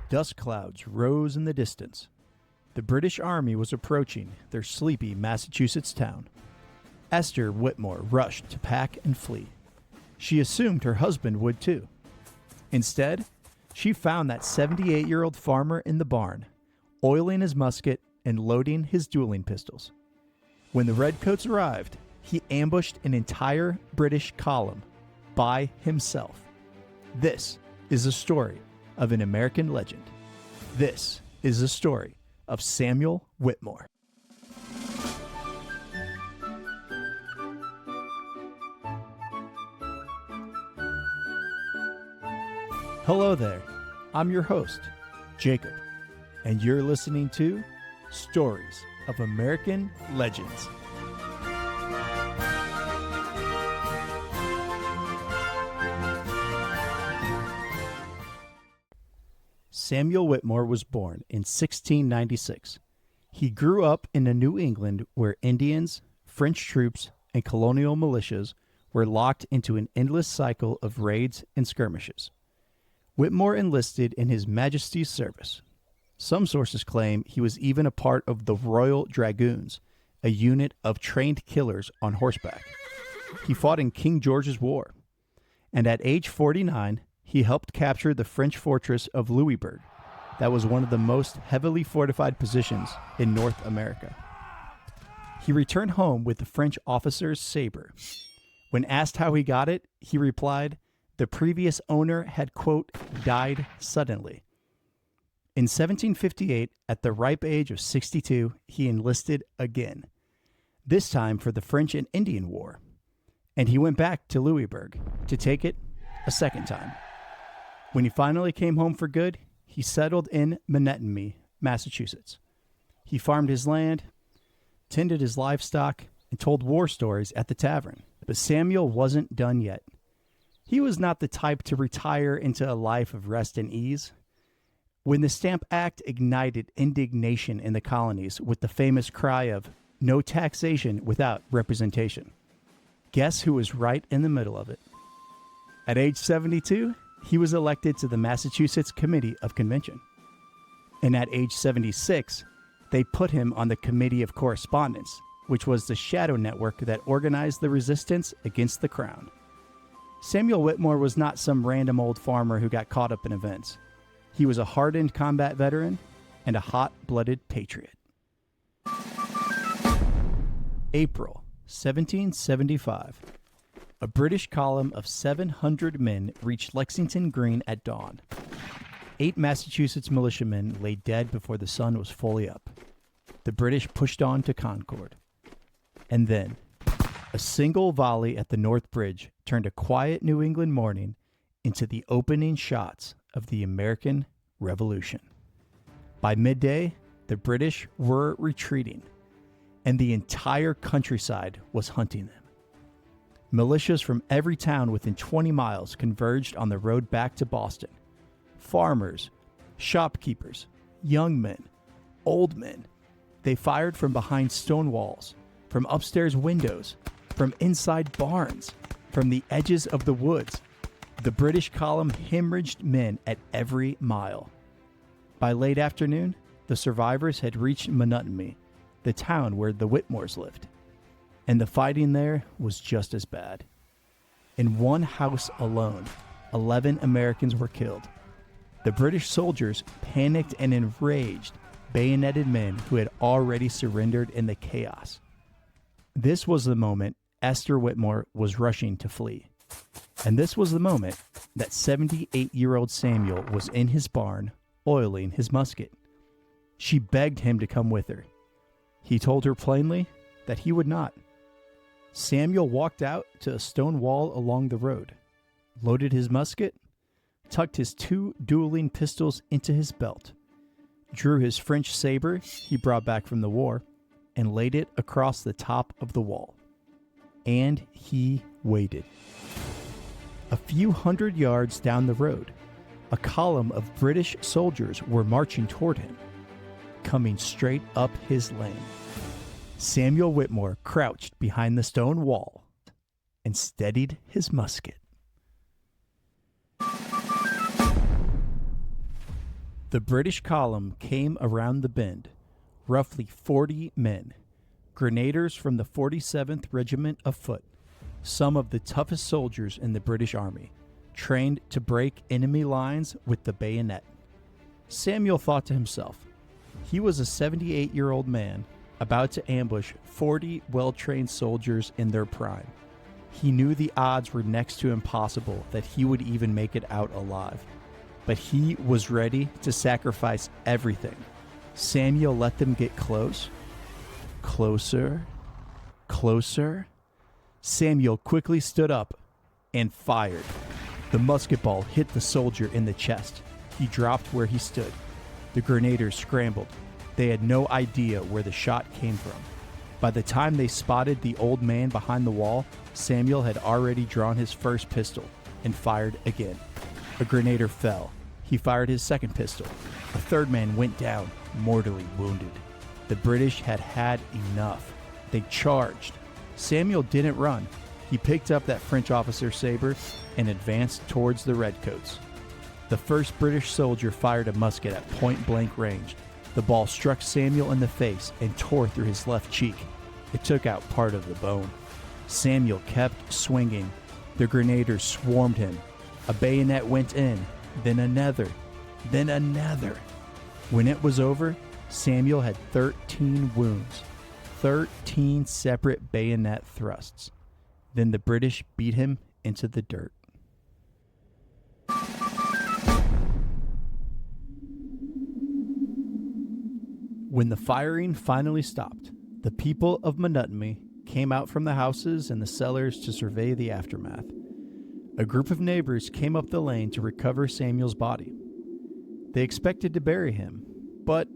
Dust clouds rose in the distance. The British Army was approaching their sleepy Massachusetts town. Esther Whittemore rushed to pack and flee. She assumed her husband would too. Instead, she found that 78-year-old farmer in the barn, oiling his musket and loading his dueling pistols. When the Redcoats arrived, he ambushed an entire British column by himself. This is the story of an American legend. This is the story of Samuel Whittemore. Hello there, I'm your host, Jacob, and you're listening to Stories of American Legends. Samuel Whittemore was born in 1696. He grew up in New England where Indians, French troops, and colonial militias were locked into an endless cycle of raids and skirmishes. Whittemore enlisted in His Majesty's service. Some sources claim he was even a part of the Royal Dragoons, a unit of trained killers on horseback. He fought in King George's War, and at age 49, he helped capture the French fortress of Louisbourg. That was one of the most heavily fortified positions in North America. He returned home with the French officer's saber. When asked how he got it, he replied, the previous owner had, quote, died suddenly. In 1758, at the ripe age of 62, he enlisted again, this time for the French and Indian War, and he went back to Louisbourg to take it a second time. When he finally came home for good, he settled in Menotomy, Massachusetts. He farmed his land, tended his livestock, and told war stories at the tavern. But Samuel wasn't done yet. He was not the type to retire into a life of rest and ease. When the Stamp Act ignited indignation in the colonies with the famous cry of no taxation without representation, guess who was right in the middle of it? At age 72, he was elected to the Massachusetts Committee of Convention. And at age 76, they put him on the Committee of Correspondence, which was the shadow network that organized the resistance against the crown. Samuel Whittemore was not some random old farmer who got caught up in events. He was a hardened combat veteran and a hot-blooded patriot. April 1775. A British column of 700 men reached Lexington Green at dawn. 8 Massachusetts militiamen lay dead before the sun was fully up. The British pushed on to Concord. And then, a single volley at the North Bridge turned a quiet New England morning into the opening shots of the American Revolution. By midday, the British were retreating, and the entire countryside was hunting them. Militias from every town within 20 miles converged on the road back to Boston. Farmers, shopkeepers, young men, old men. They fired from behind stone walls, from upstairs windows, from inside barns, from the edges of the woods. The British column hemorrhaged men at every mile. By late afternoon, the survivors had reached Menotomy, the town where the Whittemores lived. And the fighting there was just as bad. In one house alone, 11 Americans were killed. The British soldiers panicked and enraged bayoneted men who had already surrendered in the chaos. This was the moment Esther Whittemore was rushing to flee. And this was the moment that 78-year-old Samuel was in his barn, oiling his musket. She begged him to come with her. He told her plainly that he would not. Samuel walked out to a stone wall along the road, loaded his musket, tucked his 2 dueling pistols into his belt, drew his French saber he brought back from the war, and laid it across the top of the wall. And he waited. A few hundred yards down the road, a column of British soldiers were marching toward him, coming straight up his lane. Samuel Whittemore crouched behind the stone wall and steadied his musket. The British column came around the bend, roughly 40 men, grenadiers from the 47th Regiment of Foot, some of the toughest soldiers in the British Army, trained to break enemy lines with the bayonet. Samuel thought to himself, he was a 78-year-old man about to ambush 40 well-trained soldiers in their prime. He knew the odds were next to impossible that he would even make it out alive, but he was ready to sacrifice everything. Samuel let them get close. Closer. Closer. Samuel quickly stood up and fired. The musket ball hit the soldier in the chest. He dropped where he stood. The grenadiers scrambled. They had no idea where the shot came from. By the time they spotted the old man behind the wall, Samuel had already drawn his first pistol and fired again. A grenadier fell. He fired his second pistol. A third man went down, mortally wounded. The British had had enough. They charged. Samuel didn't run. He picked up that French officer's saber and advanced towards the redcoats. The first British soldier fired a musket at point-blank range. The ball struck Samuel in the face and tore through his left cheek. It took out part of the bone. Samuel kept swinging. The grenadiers swarmed him. A bayonet went in, then another, then another. When it was over, Samuel had 13 wounds, 13 separate bayonet thrusts. Then the British beat him into the dirt. When the firing finally stopped, the people of Menotomy came out from the houses and the cellars to survey the aftermath. A group of neighbors came up the lane to recover Samuel's body. They expected to bury him, but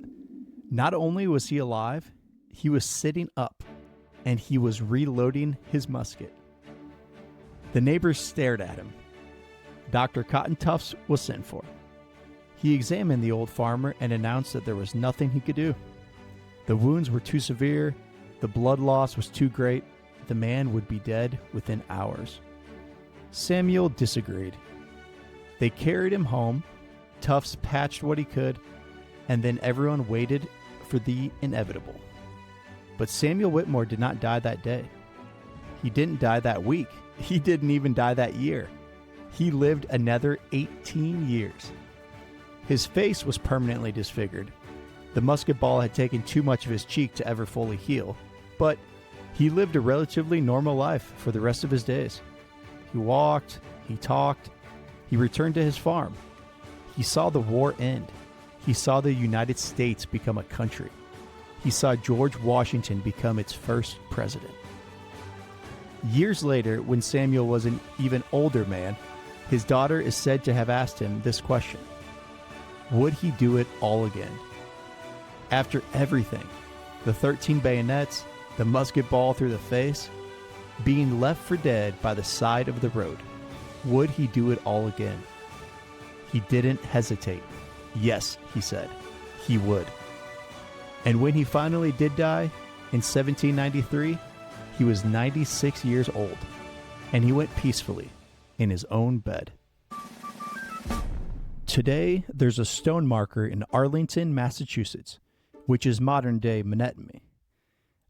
not only was he alive, he was sitting up, and he was reloading his musket. The neighbors stared at him. Dr. Cotton Tufts was sent for. He examined the old farmer and announced that there was nothing he could do. The wounds were too severe, the blood loss was too great, the man would be dead within hours. Samuel disagreed. They carried him home, Tufts patched what he could, and then everyone waited for the inevitable. But Samuel Whittemore did not die that day. He didn't die that week. He didn't even die that year. He lived another 18 years. His face was permanently disfigured. The musket ball had taken too much of his cheek to ever fully heal, but he lived a relatively normal life for the rest of his days. He walked, he talked, he returned to his farm. He saw the war end. He saw the United States become a country. He saw George Washington become its first president. Years later, when Samuel was an even older man, his daughter is said to have asked him this question: would he do it all again? After everything, the 13 bayonets, the musket ball through the face, being left for dead by the side of the road, would he do it all again? He didn't hesitate. Yes, he said, he would. And when he finally did die, in 1793, he was 96 years old, and he went peacefully in his own bed. Today, there's a stone marker in Arlington, Massachusetts, which is modern-day Menotomy.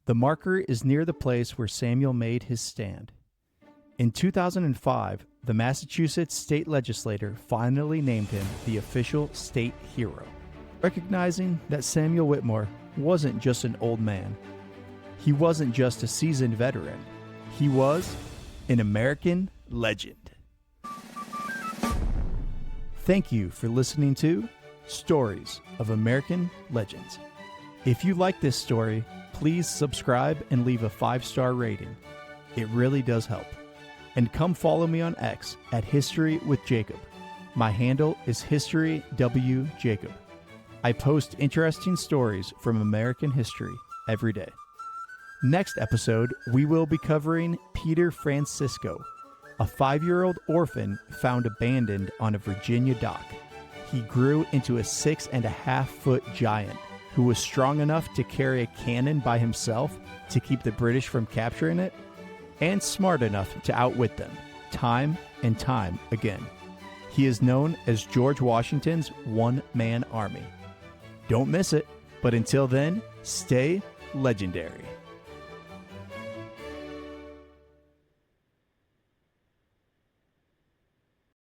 The marker is near the place where Samuel made his stand. In 2005, the Massachusetts state legislature finally named him the official state hero, recognizing that Samuel Whittemore wasn't just an old man. He wasn't just a seasoned veteran. He was an American legend. Thank you for listening to Stories of American Legends. If you like this story, please subscribe and leave a 5-star rating. It really does help. And come follow me on X at History with Jacob. My handle is HistoryWJacob. I post interesting stories from American history every day. Next episode, we will be covering Peter Francisco, a 5-year-old orphan found abandoned on a Virginia dock. He grew into a 6.5-foot giant who was strong enough to carry a cannon by himself to keep the British from capturing it, and smart enough to outwit them time and time again. He is known as George Washington's one-man army. Don't miss it, but until then, stay legendary.